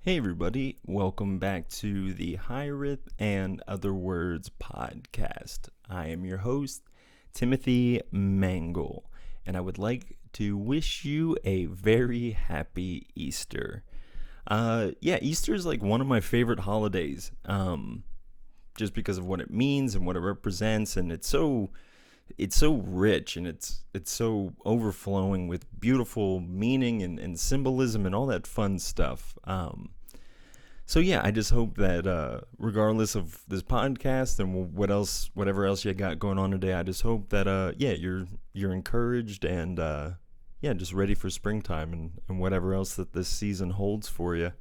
Hey everybody, welcome back to the Hiraeth and Other Words podcast. I am your host, Timothy Mangle, and I would like to wish you a very happy Easter. Easter is like one of my favorite holidays, just because of what it means and what it represents, and it's so rich and it's so overflowing with beautiful meaning and symbolism and all that fun stuff. I just hope that regardless of this podcast and whatever else you got going on today, I just hope that you're encouraged and just ready for springtime and whatever else that this season holds for you.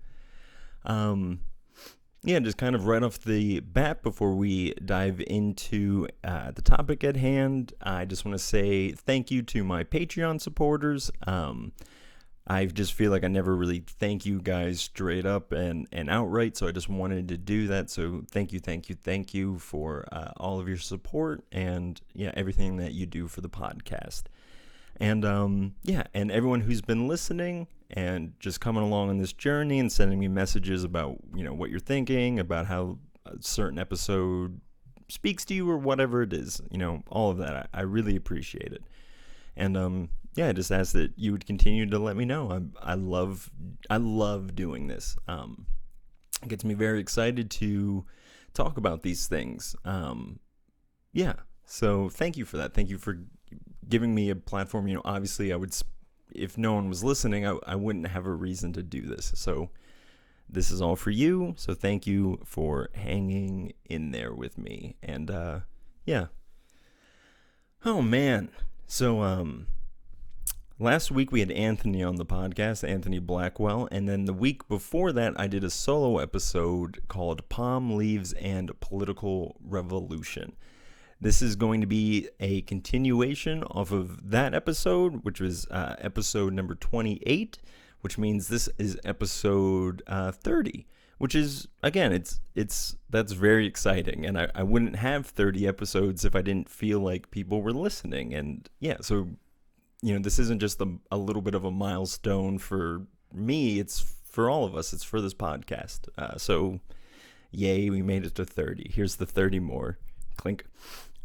Just kind of right off the bat before we dive into the topic at hand, I just want to say thank you to my Patreon supporters. I just feel like I never really thank you guys straight up and outright, so I just wanted to do that. So thank you for all of your support and everything that you do for the podcast. And and everyone who's been listening and just coming along on this journey and sending me messages about what you're thinking, about how a certain episode speaks to you or whatever it is, all of that. I really appreciate it. And I just ask that you would continue to let me know. I love doing this. It gets me very excited to talk about these things. So thank you for that. Thank you for giving me a platform. Obviously if no one was listening, I wouldn't have a reason to do this. So this is all for you. So thank you for hanging in there with me. And oh man. So last week we had Anthony on the podcast, Anthony Blackwell, and then the week before that I did a solo episode called Palm Leaves and Political Revolution. This is going to be a continuation off of that episode, which was episode number 28, which means this is episode 30, which is, again, that's very exciting. And I wouldn't have 30 episodes if I didn't feel like people were listening. And so this isn't just a little bit of a milestone for me. It's for all of us. It's for this podcast. So yay, we made it to 30. Here's the 30 more. Clink.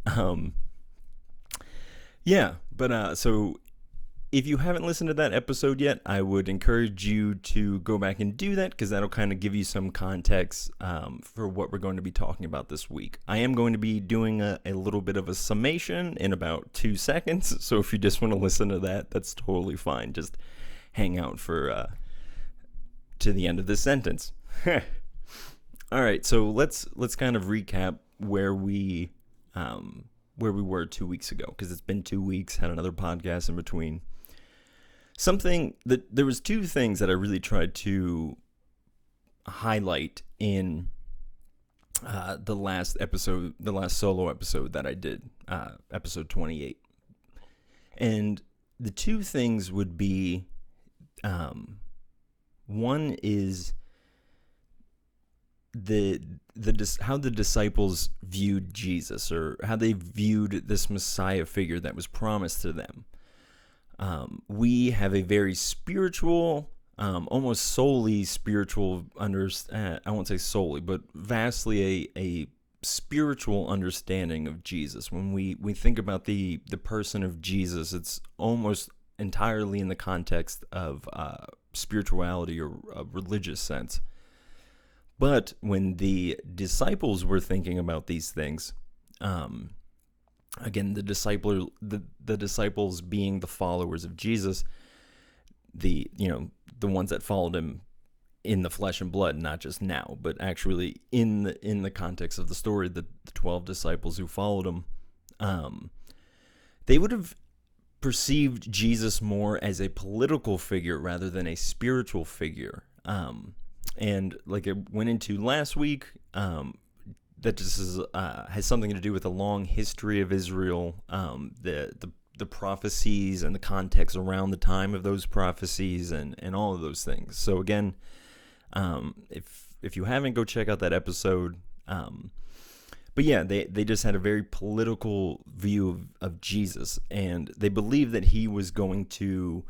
So if you haven't listened to that episode yet, I would encourage you to go back and do that, because that'll kind of give you some context for what we're going to be talking about this week. I am going to be doing a little bit of a summation in about 2 seconds, so if you just want to listen to that, that's totally fine. Just hang out for to the end of this sentence. All right, so let's kind of recap where we were 2 weeks ago, because it's been 2 weeks, had another podcast in between. There was two things that I really tried to highlight in the last solo episode that I did, episode 28. And the two things would be, one is how the disciples viewed Jesus, or how they viewed this Messiah figure that was promised to them. We have a very spiritual, almost solely spiritual, I won't say solely, but vastly a spiritual understanding of Jesus. When we think about the person of Jesus, it's almost entirely in the context of spirituality or a religious sense. But when the disciples were thinking about these things, again, the disciples being the followers of Jesus, the ones that followed him in the flesh and blood, not just now, but actually in the context of the story, the 12 disciples who followed him, they would have perceived Jesus more as a political figure rather than a spiritual figure. And like I went into last week, that just has something to do with a long history of Israel, the prophecies and the context around the time of those prophecies and all of those things. So again, if you haven't, go check out that episode. They just had a very political view of Jesus, and they believed that he was going to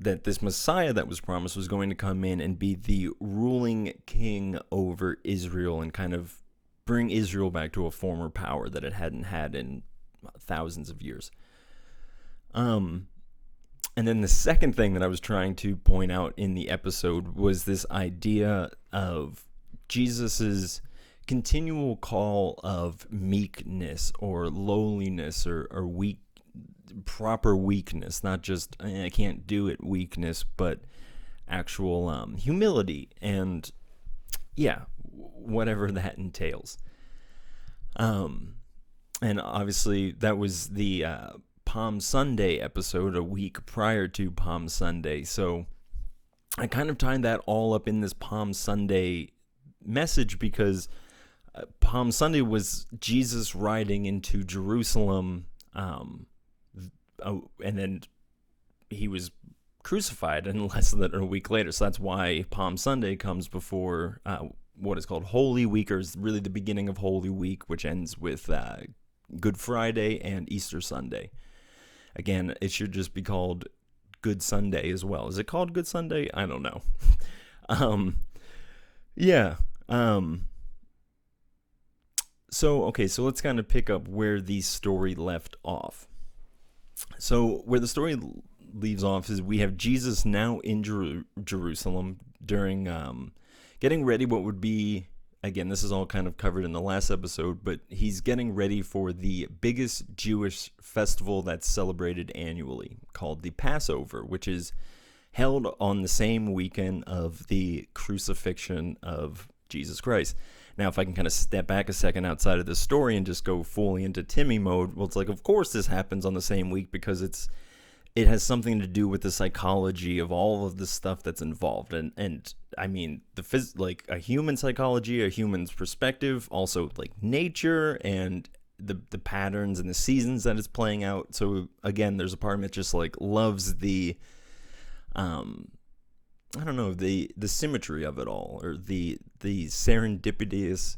that this Messiah that was promised was going to come in and be the ruling king over Israel and kind of bring Israel back to a former power that it hadn't had in thousands of years. And then the second thing that I was trying to point out in the episode was this idea of Jesus's continual call of meekness or lowliness or proper weakness, not just I can't do it weakness, but actual humility and whatever that entails. And obviously that was the Palm Sunday episode a week prior to Palm Sunday, so I kind of tied that all up in this Palm Sunday message because Palm Sunday was Jesus riding into Jerusalem, and then he was crucified in less than a week later. So that's why Palm Sunday comes before what is called Holy Week, or is really the beginning of Holy Week, which ends with Good Friday and Easter Sunday. Again, it should just be called Good Sunday as well. Is it called Good Sunday? I don't know. So let's kind of pick up where the story left off. So where the story leaves off is we have Jesus now in Jerusalem during getting ready what would be, again, this is all kind of covered in the last episode, but he's getting ready for the biggest Jewish festival that's celebrated annually called the Passover, which is held on the same weekend of the crucifixion of Jesus Christ. Now, if I can kind of step back a second outside of this story and just go fully into Timmy mode, well, it's like, of course this happens on the same week because it has something to do with the psychology of all of the stuff that's involved. And I mean, like a human psychology, a human's perspective, also like nature and the patterns and the seasons that it's playing out. So again, there's a part of it just like loves the, I don't know, the symmetry of it all, or the serendipitous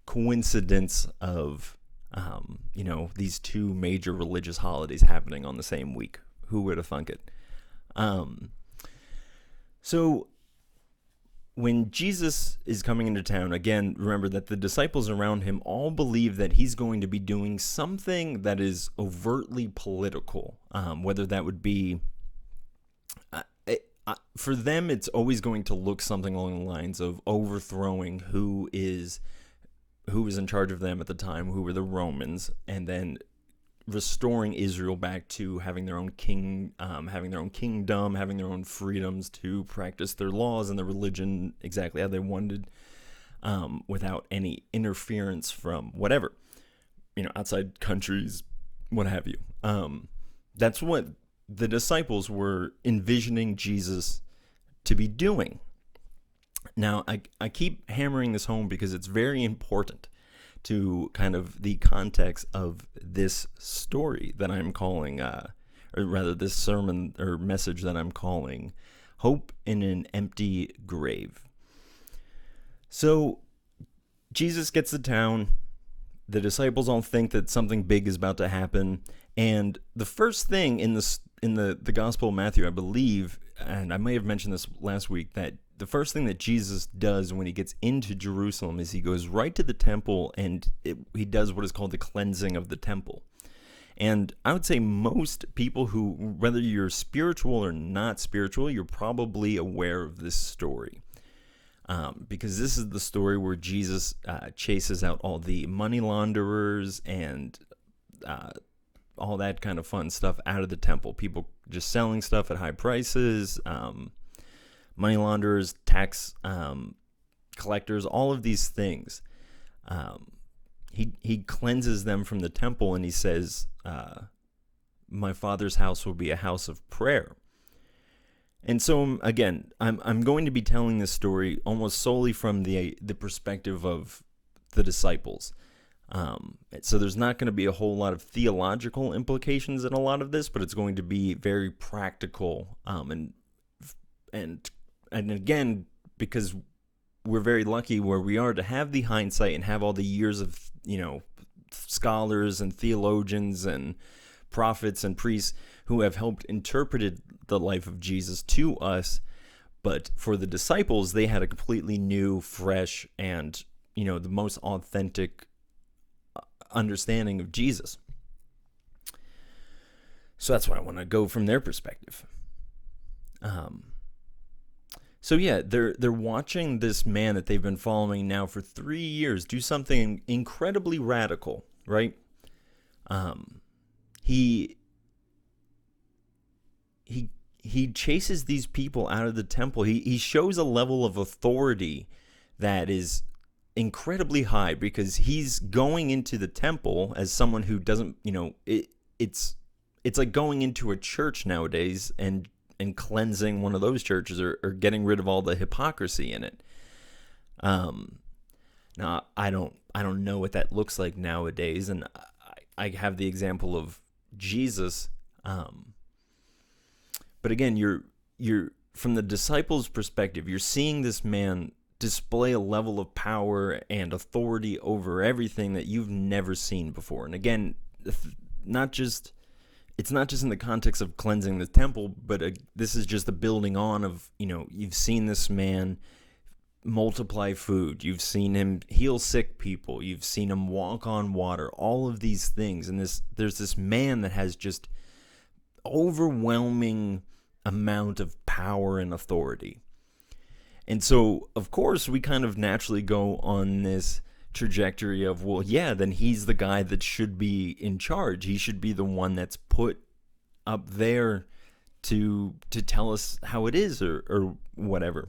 coincidence of, these two major religious holidays happening on the same week. Who would have thunk it? So when Jesus is coming into town, again, remember that the disciples around him all believe that he's going to be doing something that is overtly political, whether that would be, for them, it's always going to look something along the lines of overthrowing who was in charge of them at the time, who were the Romans, and then restoring Israel back to having their own king, having their own kingdom, having their own freedoms to practice their laws and their religion exactly how they wanted, without any interference from whatever, outside countries, what have you. That's what the disciples were envisioning Jesus to be doing. Now, I keep hammering this home because it's very important to kind of the context of this story that I'm calling, or rather this sermon or message that I'm calling, Hope in an Empty Grave. So Jesus gets to town. The disciples all think that something big is about to happen. And the first thing in the Gospel of Matthew, I believe, and I may have mentioned this last week, that the first thing that Jesus does when he gets into Jerusalem is he goes right to the temple and he does what is called the cleansing of the temple. And I would say most people who, whether you're spiritual or not spiritual, you're probably aware of this story. Because this is the story where Jesus chases out all the money launderers and all that kind of fun stuff out of the temple. People just selling stuff at high prices, money launderers, tax collectors, all of these things. He cleanses them from the temple, and he says, my Father's house will be a house of prayer. And so, again, I'm going to be telling this story almost solely from the perspective of the disciples. So there's not going to be a whole lot of theological implications in a lot of this, but it's going to be very practical. And again, because we're very lucky where we are to have the hindsight and have all the years of, scholars and theologians and prophets and priests who have helped interpreted the life of Jesus to us. But for the disciples, they had a completely new, fresh, and, the most authentic understanding of Jesus. So that's why I want to go from their perspective. So yeah, they're watching this man that they've been following now for 3 years do something incredibly radical, right? He chases these people out of the temple. He shows a level of authority that is incredibly high, because he's going into the temple as someone who doesn't, it's like going into a church nowadays and cleansing one of those churches, or getting rid of all the hypocrisy in it. Now I don't know what that looks like nowadays, and I have the example of Jesus. But again, you're from the disciples' perspective, you're seeing this man display a level of power and authority over everything that you've never seen before. And again, it's not just in the context of cleansing the temple, but this is just the building on of, you've seen this man multiply food, you've seen him heal sick people, you've seen him walk on water, all of these things. And there's this man that has just overwhelming amount of power and authority. And so, of course, we kind of naturally go on this trajectory of, well, yeah, then he's the guy that should be in charge. He should be the one that's put up there to tell us how it is, or whatever.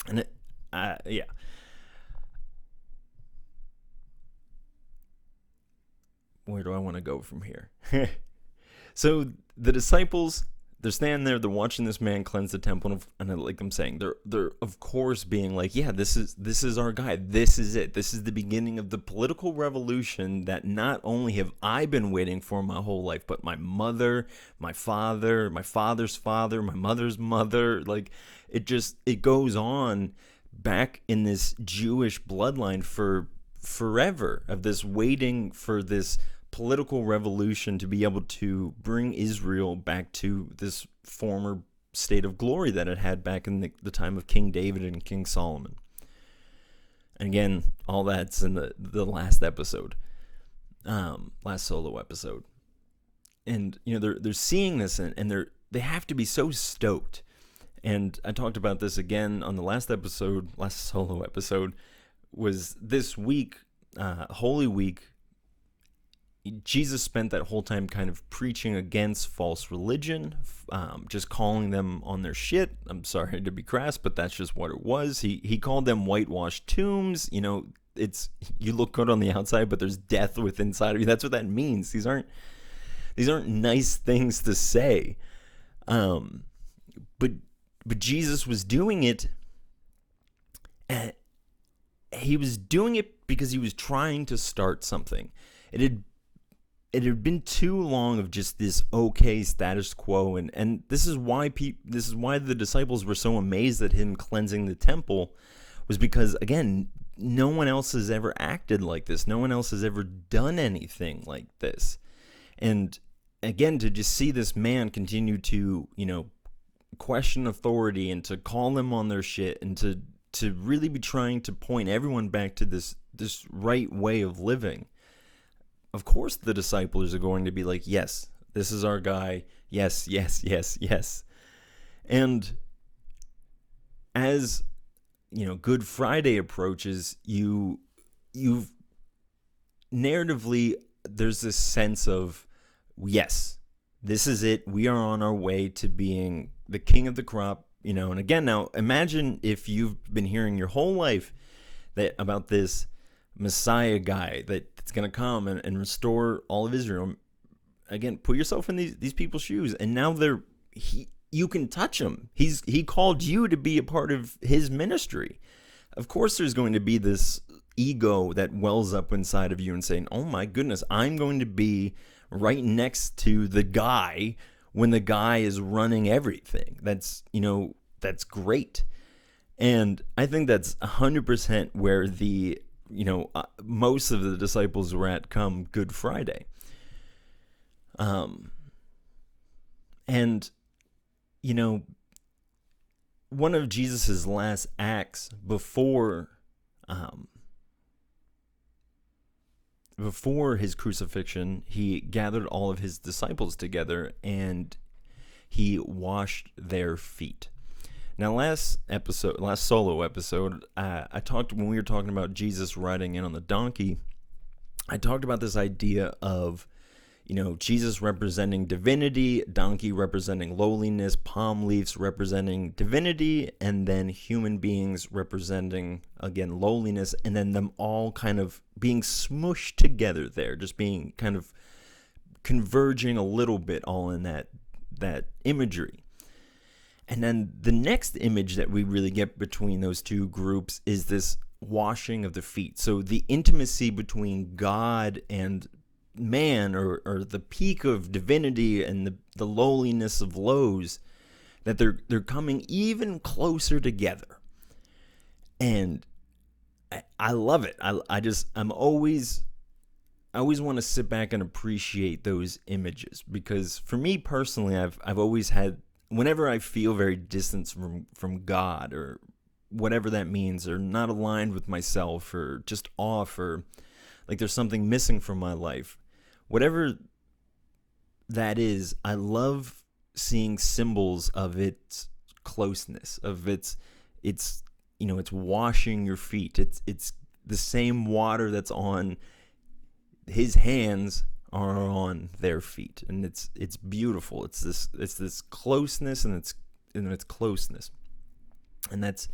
And yeah. Where do I want to go from here? So the disciples, they're standing there, they're watching this man cleanse the temple, and like I'm saying, they're of course being like, yeah, this is our guy. This is it. This is the beginning of the political revolution that not only have I been waiting for my whole life, but my mother, my father, my father's father, my mother's mother. Like, it goes on back in this Jewish bloodline for forever, of this waiting for this political revolution to be able to bring Israel back to this former state of glory that it had back in the time of King David and King Solomon. And again, all that's in the last episode, last solo episode. And they're seeing this, and they have to be so stoked. And I talked about this again on the last solo episode, was this week, Holy Week. Jesus spent that whole time kind of preaching against false religion, just calling them on their shit. I'm sorry to be crass, but that's just what it was. He called them whitewashed tombs. It's, you look good on the outside, but there's death within inside of you. That's what that means. These aren't nice things to say. But Jesus was doing it, and he was doing it because he was trying to start something. It had been too long of just this okay status quo, and this is why the disciples were so amazed at him cleansing the temple, was because, again, no one else has ever acted like this. No one else has ever done anything like this. And again, to just see this man continue to, question authority, and to call them on their shit, and to really be trying to point everyone back to this right way of living. Of course the disciples are going to be like, yes, this is our guy. Yes, yes, yes, yes. And as, Good Friday approaches, you've narratively, there's this sense of, yes, this is it. We are on our way to being the king of the crop, and again, now imagine if you've been hearing your whole life about this Messiah guy that's going to come and restore all of Israel. Again, put yourself in these people's shoes, and now you can touch him. He called you to be a part of his ministry. Of course there's going to be this ego that wells up inside of you and saying, oh my goodness, I'm going to be right next to the guy when the guy is running everything. That's great. And I think that's 100% where the most of the disciples were at come Good Friday. And, you know, one of Jesus's last acts before his crucifixion, he gathered all of his disciples together and he washed their feet. Now, last solo episode, I talked, when we were talking about Jesus riding in on the donkey, I talked about this idea of, Jesus representing divinity, donkey representing lowliness, palm leaves representing divinity, and then human beings representing, again, lowliness, and then them all kind of being smushed together there, just being kind of converging a little bit all in that imagery. And then the next image that we really get between those two groups is this washing of the feet. So the intimacy between God and man, or the peak of divinity and the lowliness of lows, that they're coming even closer together. And I love it. I always want to sit back and appreciate those images, because for me personally, I've always had, whenever I feel very distant from God, or whatever that means, or not aligned with myself, or just off, or like there's something missing from my life, whatever that is, I love seeing symbols of its closeness, of it's washing your feet. It's the same water that's on his hands are on their feet, and it's beautiful. It's this closeness, and it's closeness, and that's,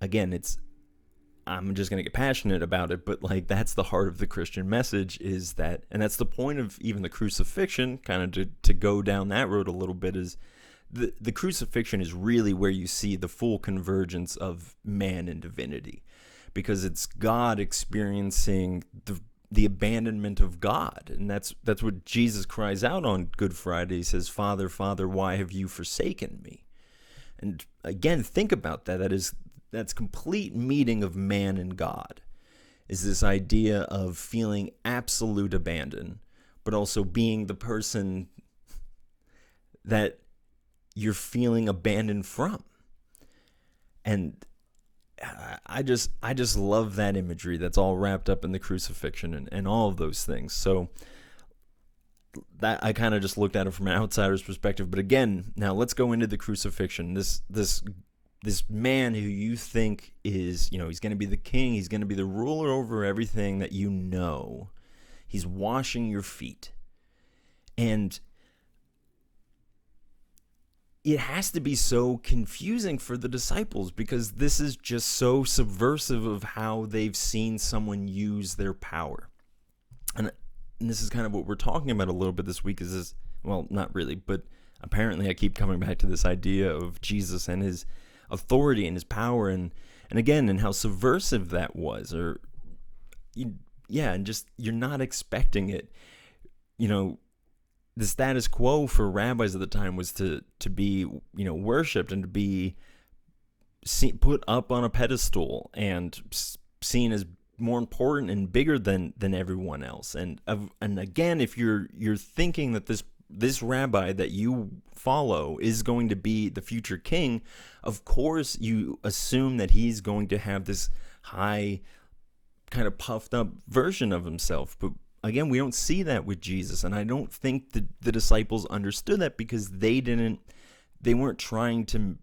again, I'm just going to get passionate about it, but like that's the heart of the Christian message, is that, and that's the point of even the crucifixion, kind of to go down that road a little bit, is the crucifixion is really where you see the full convergence of man and divinity, because it's God experiencing the abandonment of God. And that's what Jesus cries out on Good Friday. He says, "Father, Father, why have you forsaken me?" And again, think about that. That's complete meeting of man and God, is this idea of feeling absolute abandon, but also being the person that you're feeling abandoned from. And I just love that imagery that's all wrapped up in the crucifixion and all of those things. So that, I kind of just looked at it from an outsider's perspective. But again, now let's go into the crucifixion. This man who you think is, he's going to be the king, he's going to be the ruler over everything that you know. He's washing your feet. And it has to be so confusing for the disciples, because this is just so subversive of how they've seen someone use their power. And this is kind of what we're talking about a little bit this week, is this, well, not really, but apparently I keep coming back to this idea of Jesus and his authority and his power, and again, and how subversive that was, and just, you're not expecting it. The status quo for rabbis at the time was to be, worshipped and to be put up on a pedestal and seen as more important and bigger than everyone else. And again, if you're thinking that this rabbi that you follow is going to be the future king, of course you assume that he's going to have this high, kind of puffed up version of himself. But again, we don't see that with Jesus, and I don't think the disciples understood that, because they weren't trying to,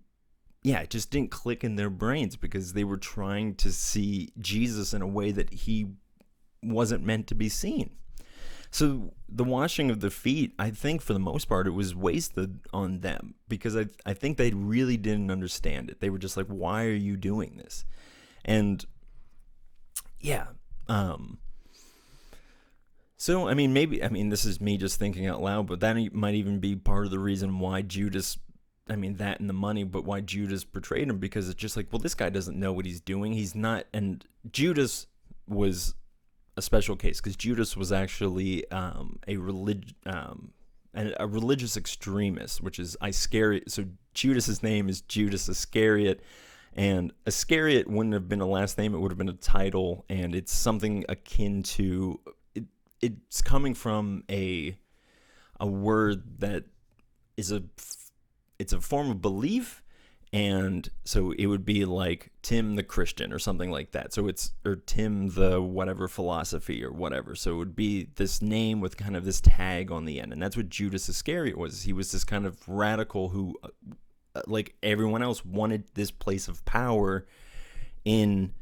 it just didn't click in their brains, because they were trying to see Jesus in a way that he wasn't meant to be seen. So the washing of the feet, I think for the most part, it was wasted on them, because I think they really didn't understand it. They were just like, why are you doing this? And so, this is me just thinking out loud, but that might even be part of the reason why Judas, that and the money, but why Judas betrayed him, because it's just like, well, this guy doesn't know what he's doing. He's not, and Judas was a special case, because Judas was actually a religious extremist, which is Iscariot. So Judas's name is Judas Iscariot, and Iscariot wouldn't have been a last name; it would have been a title, and it's something akin to. It's coming from a a word that is it's a form of belief, and so it would be like Tim the Christian or something like that. So it's, or Tim the whatever philosophy or whatever. So it would be this name with kind of this tag on the end, and that's what Judas Iscariot was. He was this kind of radical who, like everyone else, wanted this place of power in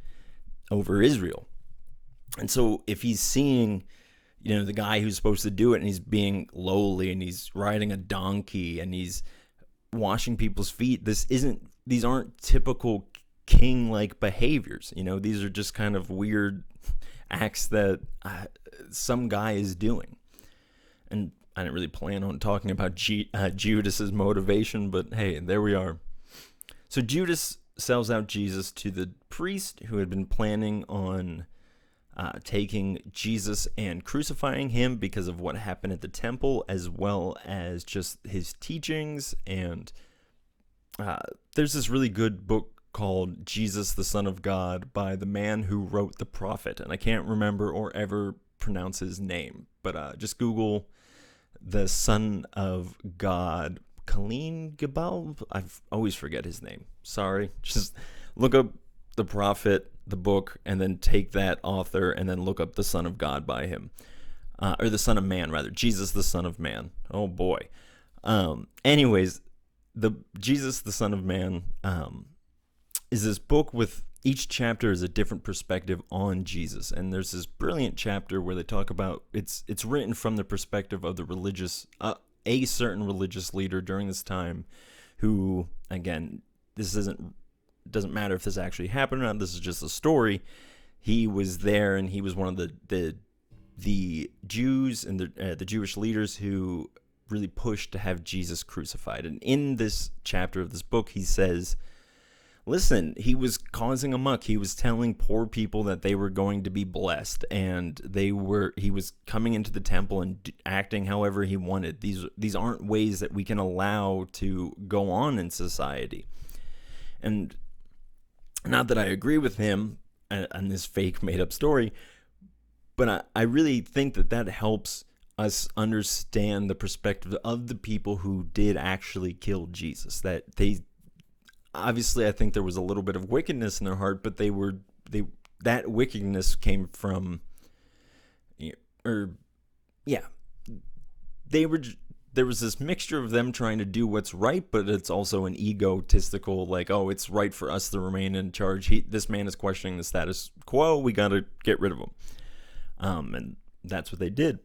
over Israel. And so if he's seeing, the guy who's supposed to do it, and he's being lowly, and he's riding a donkey, and he's washing people's feet, these aren't typical king-like behaviors. These are just kind of weird acts that some guy is doing. And I didn't really plan on talking about Judas's motivation, but hey, there we are. So Judas sells out Jesus to the priest who had been planning on taking Jesus and crucifying him because of what happened at the temple, as well as just his teachings. And there's this really good book called Jesus, the Son of God, by the man who wrote The Prophet, and I can't remember or ever pronounce his name, but just Google the Son of God, Colleen Gabal. I always forget his name. Sorry. Just look up The Prophet, the book, and then take that author and then look up the Son of God by him. Or the Son of Man, rather. Jesus, the Son of Man. Oh, boy. Anyways, the Jesus, the Son of Man, is this book with each chapter is a different perspective on Jesus. And there's this brilliant chapter where they talk about, it's written from the perspective of the religious, a certain religious leader during this time who, again, this doesn't matter if this actually happened or not. This is just a story. He was there, and he was one of the Jews and the Jewish leaders who really pushed to have Jesus crucified. And in this chapter of this book, he says, listen, he was causing a muck. He was telling poor people that they were going to be blessed, and he was coming into the temple and acting however he wanted. These aren't ways that we can allow to go on in society. And not that I agree with him on this fake made-up story, but I really think that helps us understand the perspective of the people who did actually kill Jesus. That obviously, I think there was a little bit of wickedness in their heart, but that wickedness came from, there was this mixture of them trying to do what's right, but it's also an egotistical, like, oh, it's right for us to remain in charge. This man is questioning the status quo. We got to get rid of him. And that's what they did.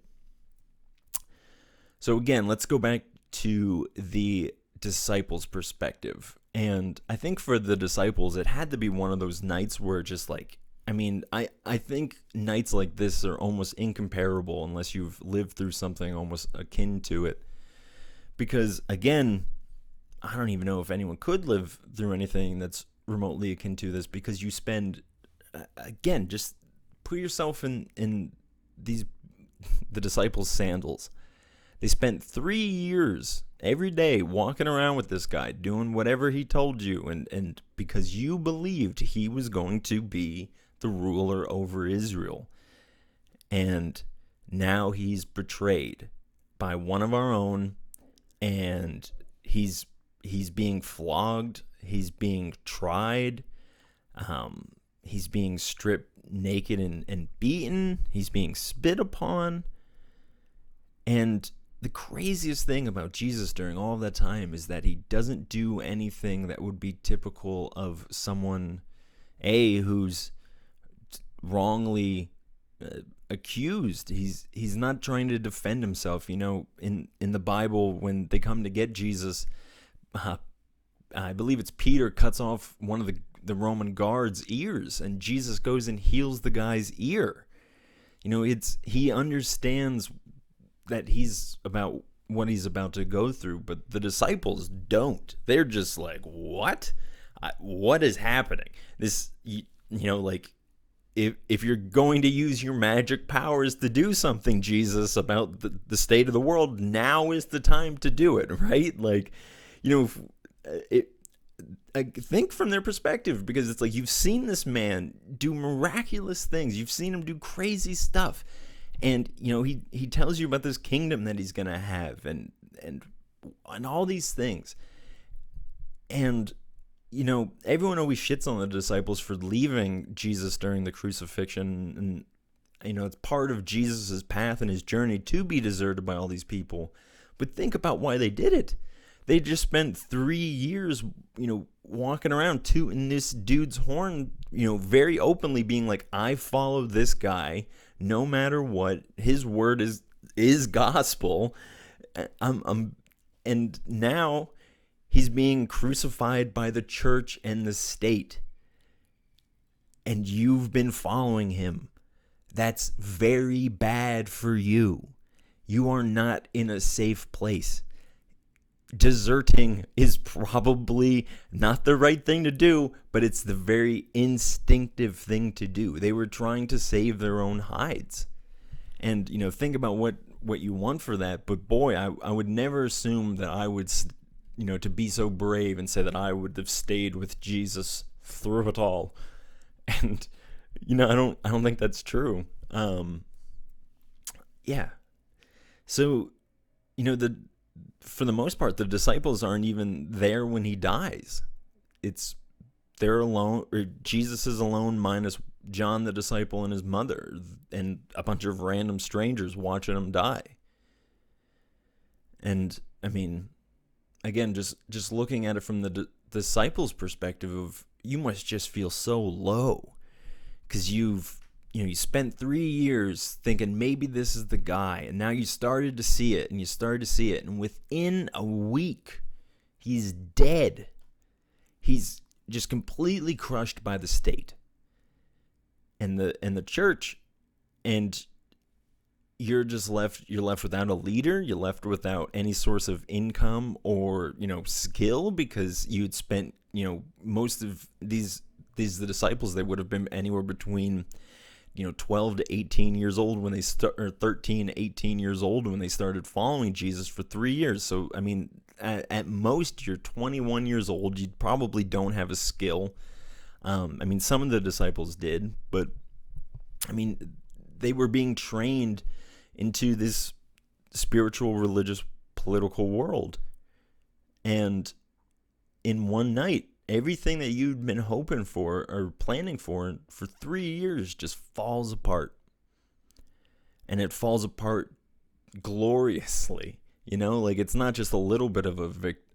So again, let's go back to the disciples' perspective. And I think for the disciples, it had to be one of those nights where just like, I think nights like this are almost incomparable unless you've lived through something almost akin to it. Because, again, I don't even know if anyone could live through anything that's remotely akin to this, because you spend, again, just put yourself in the disciples' sandals. They spent 3 years every day walking around with this guy, doing whatever he told you, and because you believed he was going to be the ruler over Israel. And now he's betrayed by one of our own, and he's being flogged, he's being tried, he's being stripped naked and beaten, he's being spit upon. And the craziest thing about Jesus during all of that time is that he doesn't do anything that would be typical of someone, who's wrongly accused. He's not trying to defend himself. In the Bible, when they come to get Jesus, I believe it's Peter cuts off one of the Roman guards' ears, and Jesus goes and heals the guy's ear. He understands that he's about what he's about to go through, but the disciples don't. They're just like, what? What is happening? This, like, if you're going to use your magic powers to do something, Jesus, about the state of the world, now is the time to do it, right? Like, I think from their perspective, because it's like, you've seen this man do miraculous things. You've seen him do crazy stuff. And he tells you about this kingdom that he's going to have, and all these things. And everyone always shits on the disciples for leaving Jesus during the crucifixion, and it's part of Jesus's path and his journey to be deserted by all these people. But think about why they did it. They just spent 3 years, walking around tooting this dude's horn, very openly being like, I follow this guy no matter what. His word is gospel. And now he's being crucified by the church and the state. And you've been following him. That's very bad for you. You are not in a safe place. Deserting is probably not the right thing to do, but it's the very instinctive thing to do. They were trying to save their own hides. And, think about what you want for that. But boy, I would never assume that I would, to be so brave and say that I would have stayed with Jesus through it all. And, I don't think that's true. Yeah. So, for the most part, the disciples aren't even there when he dies. They're alone, or Jesus is alone minus John the disciple and his mother and a bunch of random strangers watching him die. And I mean, again, just looking at it from the disciples' perspective of, you must just feel so low because you spent 3 years thinking maybe this is the guy, and now you started to see it, and within a week, he's dead. He's just completely crushed by the state and the church, and you're left without a leader. You're left without any source of income or skill, because you'd spent most of the disciples, they would have been anywhere between 12 to 18 years old when they or 13, 18 years old when they started following Jesus for 3 years. So, I mean, at most, you're 21 years old. You probably don't have a skill. Some of the disciples did, but, they were being trained into this spiritual, religious, political world. And in one night, everything that you'd been hoping for or planning for 3 years just falls apart. And it falls apart gloriously. It's not just a little bit of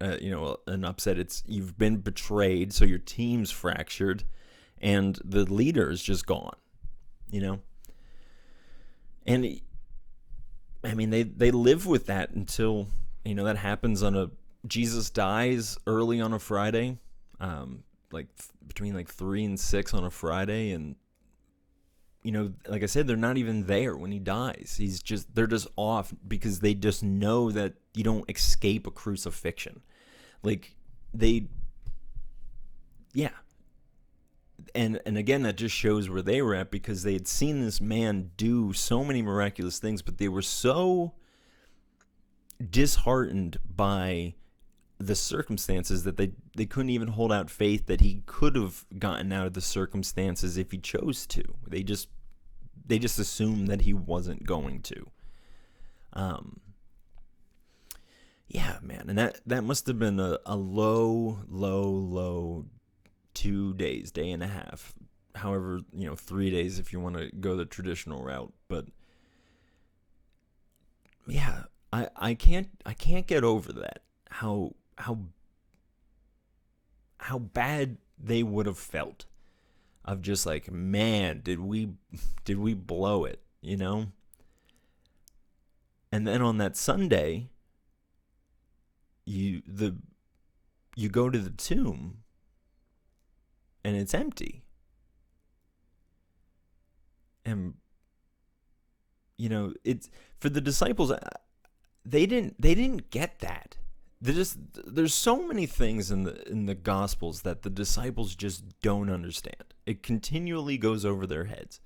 an upset. It's you've been betrayed, so your team's fractured, and the leader is just gone. And they live with that until that happens Jesus dies early on a Friday. Between 3 and 6 on a Friday, and like I said, they're not even there when he dies. They're just off because they just know that you don't escape a crucifixion. And again, that just shows where they were at, because they had seen this man do so many miraculous things, but they were so disheartened by the circumstances that they couldn't even hold out faith that he could have gotten out of the circumstances if he chose to. They just assumed that he wasn't going to. Yeah, man, and that must have been a low 2 days, day and a half, however 3 days if you want to go the traditional route. But yeah, I can't get over that. How bad they would have felt of just like, man, did we blow it, And then on that Sunday, you go to the tomb and it's empty. And it's for the disciples, they didn't get that. There's so many things in the Gospels that the disciples just don't understand. It continually goes over their heads.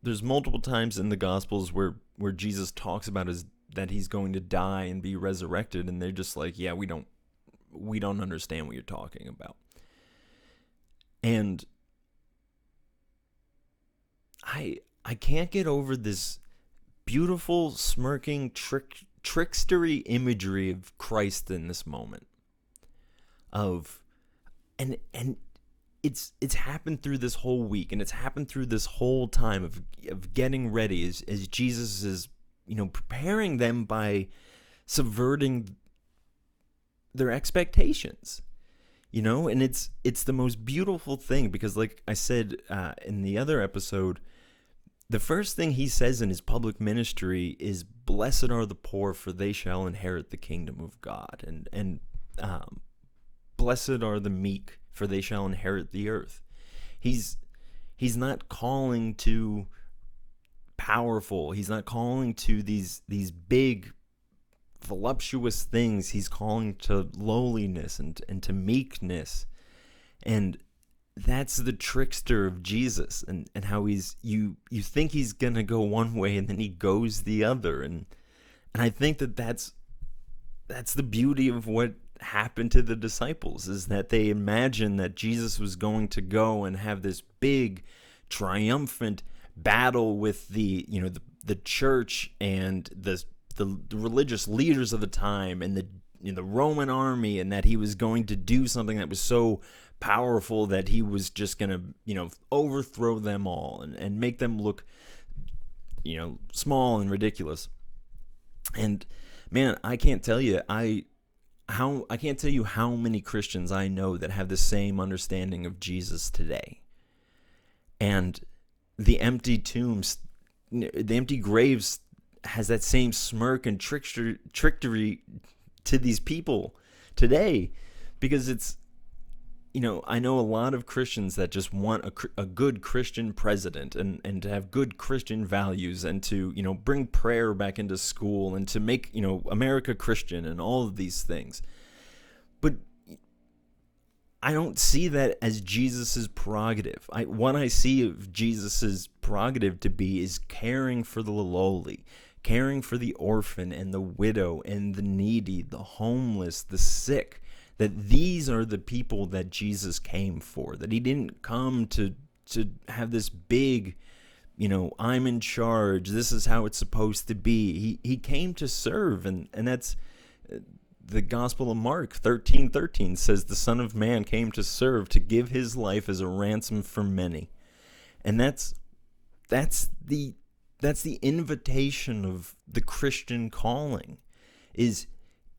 There's multiple times in the Gospels where Jesus talks about that he's going to die and be resurrected, and they're just like, yeah, we don't understand what you're talking about. And I can't get over this beautiful, smirking, trickstery imagery of Christ in this moment. And it's happened through this whole week, and it's happened through this whole time of getting ready as Jesus is, preparing them by subverting their expectations. And it's the most beautiful thing, because like I said in the other episode, the first thing he says in his public ministry is, "Blessed are the poor, for they shall inherit the kingdom of God." And blessed are the meek, for they shall inherit the earth. He's not calling to powerful. He's not calling to these big, voluptuous things. He's calling to lowliness and to meekness. And that's the trickster of Jesus, and how you think he's gonna go one way and then he goes the other. And I think that's the beauty of what happened to the disciples, is that they imagined that Jesus was going to go and have this big triumphant battle with the church and the religious leaders of the time and the Roman army, and that he was going to do something that was so powerful that he was just going to overthrow them all and make them look small and ridiculous. And man, I can't tell you how many Christians I know that have the same understanding of Jesus today. And the empty tombs, the empty graves, has that same smirk and trickery to these people today, because it's, I know a lot of Christians that just want a good Christian president and to have good Christian values, and to, bring prayer back into school, and to make, America Christian and all of these things. But I don't see that as Jesus's prerogative. What I see of Jesus's prerogative to be is caring for the lowly, caring for the orphan and the widow and the needy, the homeless, the sick. That these are the people that Jesus came for. That he didn't come to have this big, I'm in charge, this is how it's supposed to be. He came to serve, and that's the Gospel of Mark 13:13 says, "The Son of Man came to serve, to give his life as a ransom for many." And that's the invitation of the Christian calling, is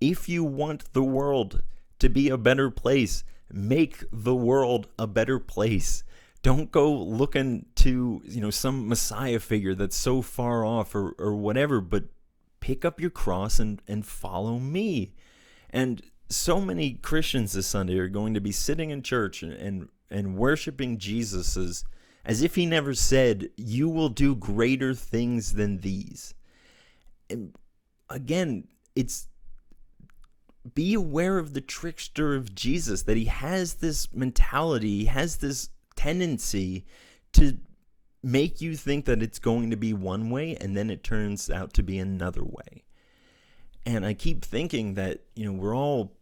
if you want the world to be a better place, make the world a better place. Don't go looking to, some Messiah figure that's so far off or whatever, but pick up your cross and follow me. And so many Christians this Sunday are going to be sitting in church and worshiping Jesus as if he never said, "You will do greater things than these." And again, be aware of the trickster of Jesus, that he has this mentality, he has this tendency to make you think that it's going to be one way, and then it turns out to be another way. And I keep thinking that, we're all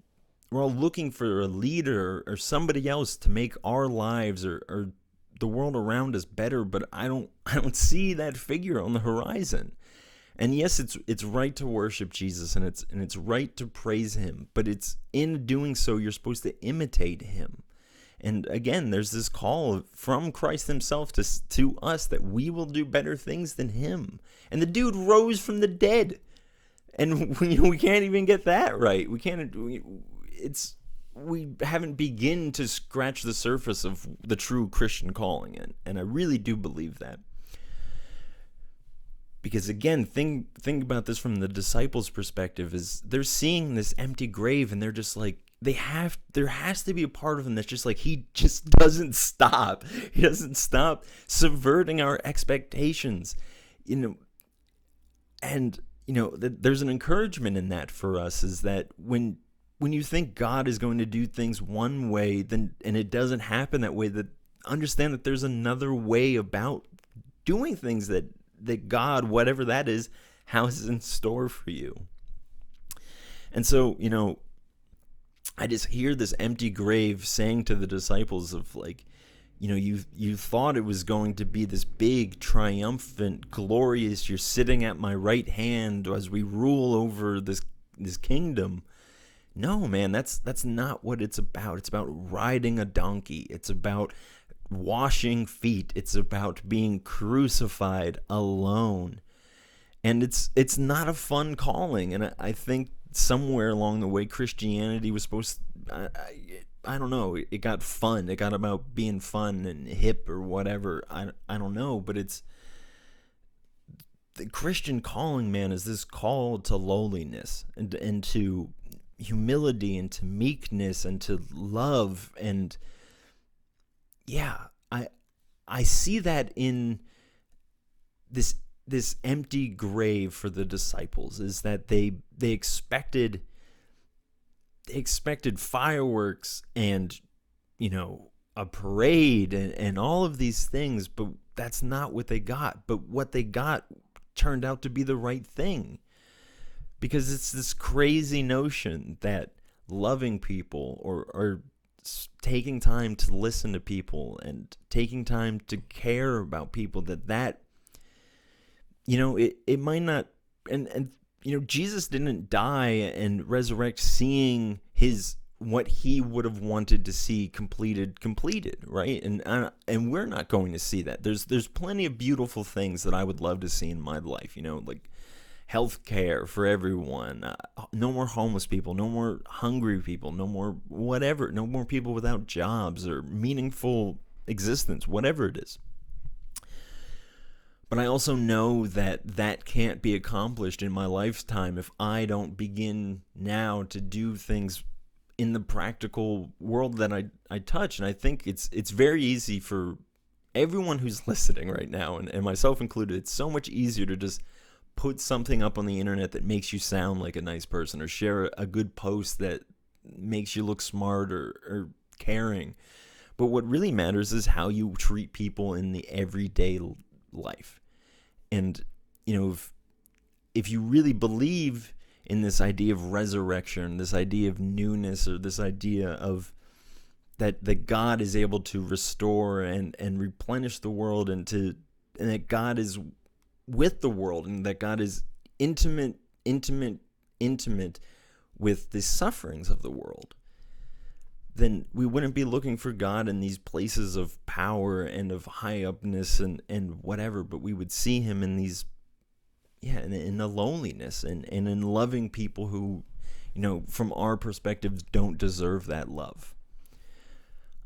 looking for a leader or somebody else to make our lives or the world around us better, but I don't see that figure on the horizon. And yes, it's right to worship Jesus, and it's right to praise him, but it's in doing so you're supposed to imitate him. And again, there's this call from Christ himself to us that we will do better things than him. And the dude rose from the dead, and we can't even get that right. We haven't begun to scratch the surface of the true Christian calling, and I really do believe that. Because again, think about this from the disciples' perspective, is they're seeing this empty grave, and they're just like, there has to be a part of him that's just like, he just doesn't stop. He doesn't stop subverting our expectations. And there's an encouragement in that for us, is that when you think God is going to do things one way, and it doesn't happen that way, that understand that there's another way about doing things that God, whatever that is, has in store for you. And so, I just hear this empty grave saying to the disciples of like, you thought it was going to be this big, triumphant, glorious, you're sitting at my right hand as we rule over this kingdom. No, man, that's not what it's about. It's about riding a donkey. It's about washing feet. It's about being crucified alone. And it's not a fun calling. And I think somewhere along the way, Christianity was supposed to, I don't know, it got fun. It got about being fun and hip or whatever. I don't know, but it's the Christian calling, man, is this call to lowliness and to humility and to meekness and to love. And yeah, I see that in this empty grave for the disciples, is that they expected fireworks and a parade and all of these things, but that's not what they got. But what they got turned out to be the right thing, because it's this crazy notion that loving people or taking time to listen to people and taking time to care about people, that it might not, and Jesus didn't die and resurrect seeing what he would have wanted to see completed, right? And we're not going to see that. There's plenty of beautiful things that I would love to see in my life, like health care for everyone, no more homeless people, no more hungry people, no more whatever, no more people without jobs or meaningful existence, whatever it is. But I also know that can't be accomplished in my lifetime if I don't begin now to do things in the practical world that I touch. And I think it's very easy for everyone who's listening right now, and myself included. It's so much easier to just put something up on the internet that makes you sound like a nice person, or share a good post that makes you look smart or caring. But what really matters is how you treat people in the everyday life. And if you really believe in this idea of resurrection, this idea of newness, or this idea of that God is able to restore and replenish the world, and that God is with the world, and that God is intimate with the sufferings of the world, then we wouldn't be looking for God in these places of power and of high upness and whatever, but we would see him in these, in the loneliness and in loving people who, from our perspectives, don't deserve that love.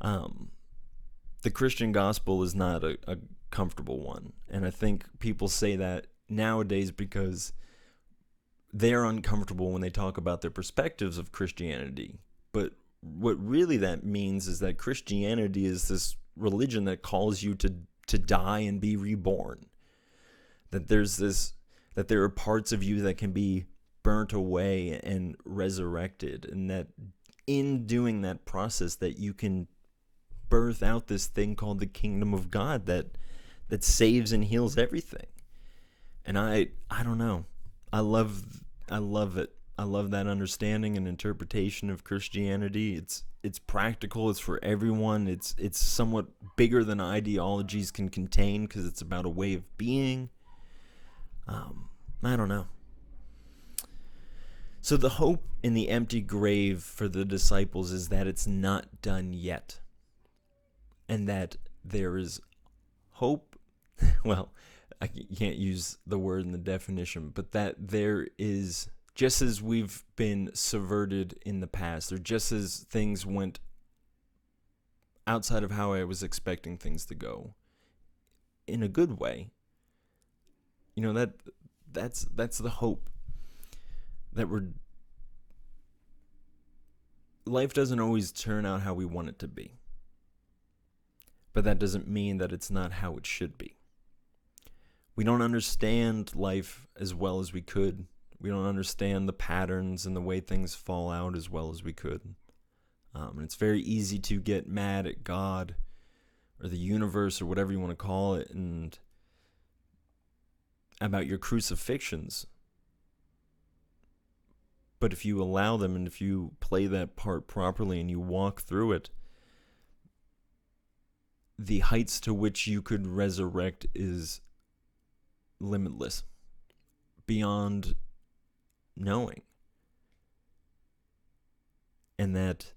The Christian gospel is not a comfortable one, and I think people say that nowadays because they're uncomfortable when they talk about their perspectives of Christianity. But what really that means is that Christianity is this religion that calls you to die and be reborn. That there are parts of you that can be burnt away and resurrected, and that in doing that process that you can birth out this thing called the kingdom of God that saves and heals everything. And I don't know. I love it. I love that understanding and interpretation of Christianity. It's practical. It's for everyone. It's somewhat bigger than ideologies can contain, because it's about a way of being. I don't know. So the hope in the empty grave for the disciples is that it's not done yet, and that there is hope. Well, I can't use the word in the definition, but that there is, just as we've been subverted in the past, or just as things went outside of how I was expecting things to go, in a good way, that's the hope. That life doesn't always turn out how we want it to be, but that doesn't mean that it's not how it should be. We don't understand life as well as we could. We don't understand the patterns and the way things fall out as well as we could. And it's very easy to get mad at God or the universe or whatever you want to call it, and about your crucifixions. But if you allow them, and if you play that part properly and you walk through it, the heights to which you could resurrect is limitless, beyond knowing. And that,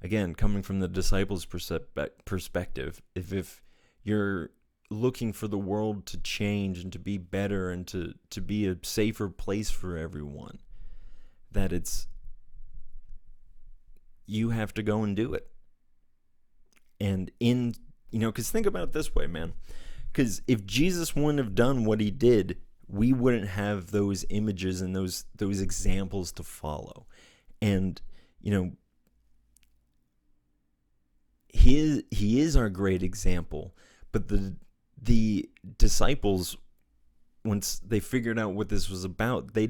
again, coming from the disciples' perspective, if you're looking for the world to change and to be better and to be a safer place for everyone, that you have to go and do it. And because think about it this way, man. Because if Jesus wouldn't have done what he did, we wouldn't have those images and those examples to follow. And, he is our great example. But the disciples, once they figured out what this was about, they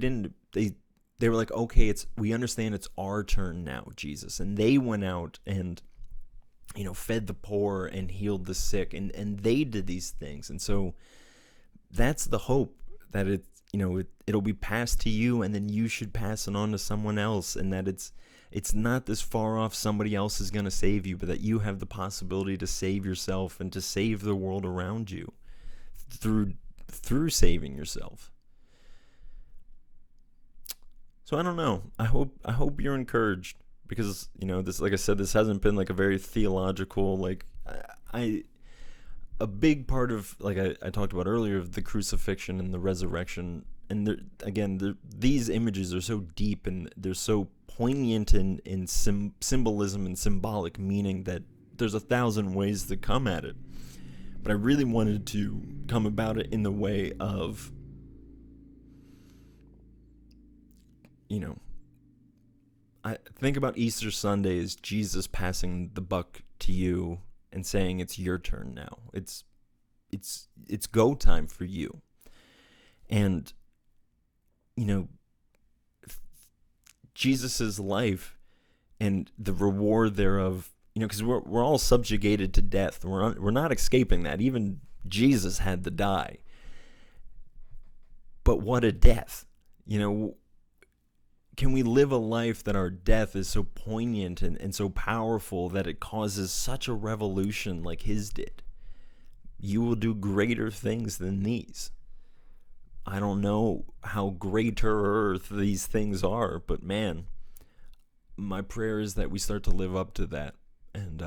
were like, okay, we understand it's our turn now, Jesus. And they went out and fed the poor and healed the sick, and they did these things. And so that's the hope, that it'll be passed to you, and then you should pass it on to someone else, and that it's not this far off somebody else is going to save you, but that you have the possibility to save yourself and to save the world around you through saving yourself. So I don't know. I hope you're encouraged, because this, like I said, this hasn't been like a very theological, like a big part of, like I talked about earlier, of the crucifixion and the resurrection. And these images are so deep and they're so poignant in symbolism and symbolic meaning that there's 1,000 ways to come at it. But I really wanted to come about it in the way of, I think about Easter Sunday as Jesus passing the buck to you and saying it's your turn now. It's go time for you. And Jesus's life and the reward thereof, because we're all subjugated to death. We're not escaping that. Even Jesus had to die. But what a death! Can we live a life that our death is so poignant and so powerful that it causes such a revolution like his did? You will do greater things than these. I don't know how greater these things are, but man, my prayer is that we start to live up to that. And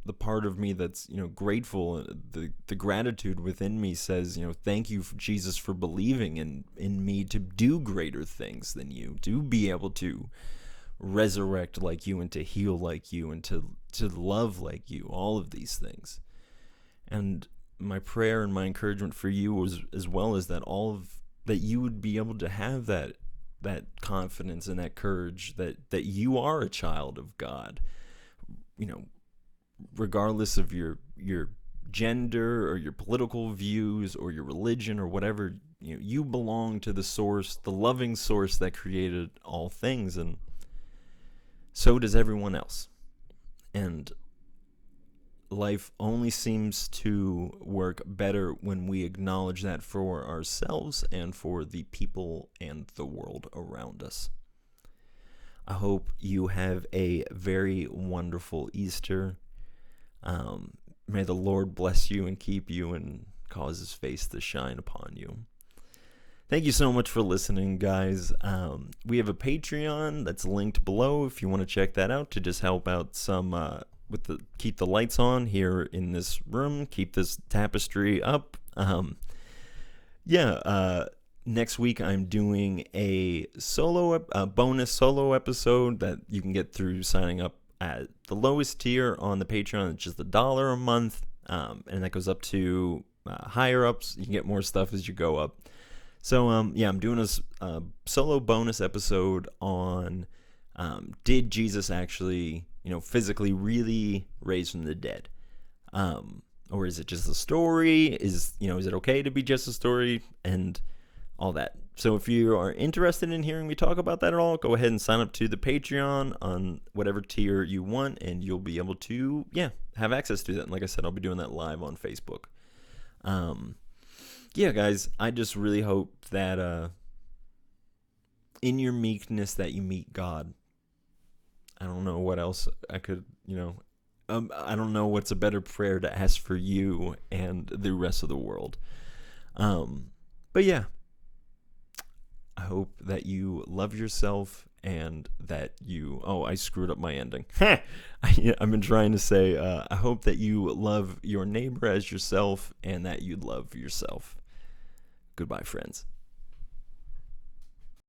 the part of me that's grateful, the gratitude within me says, thank you, Jesus, for believing in me to do greater things than you, to be able to resurrect like you and to heal like you and to love like you, all of these things. And my prayer and my encouragement for you was, as well as that, that you would be able to have that confidence and that courage that you are a child of God, regardless of your gender or your political views or your religion or whatever. You belong to the source, the loving source that created all things, and so does everyone else. And life only seems to work better when we acknowledge that for ourselves and for the people and the world around us. I hope you have a very wonderful Easter. May the Lord bless you and keep you and cause his face to shine upon you. Thank you so much for listening, guys. We have a Patreon that's linked below if you want to check that out, to just help out some keep the lights on here in this room, keep this tapestry up. Next week I'm doing a bonus solo episode that you can get through signing up at the lowest tier on the Patreon. It's just $1 a month, and that goes up to higher ups. You can get more stuff as you go up. So I'm doing a solo bonus episode on did Jesus actually physically really raise from the dead, or is it just a story? Is it okay to be just a story, and all that? So if you are interested in hearing me talk about that at all, go ahead and sign up to the Patreon on whatever tier you want, and you'll be able to, have access to that. And like I said, I'll be doing that live on Facebook. Guys, I just really hope that in your meekness that you meet God. I don't know what else I could, I don't know what's a better prayer to ask for you and the rest of the world. But yeah, I hope that you love yourself and that you. Oh, I screwed up my ending. I've been trying to say, I hope that you love your neighbor as yourself and that you love yourself. Goodbye, friends.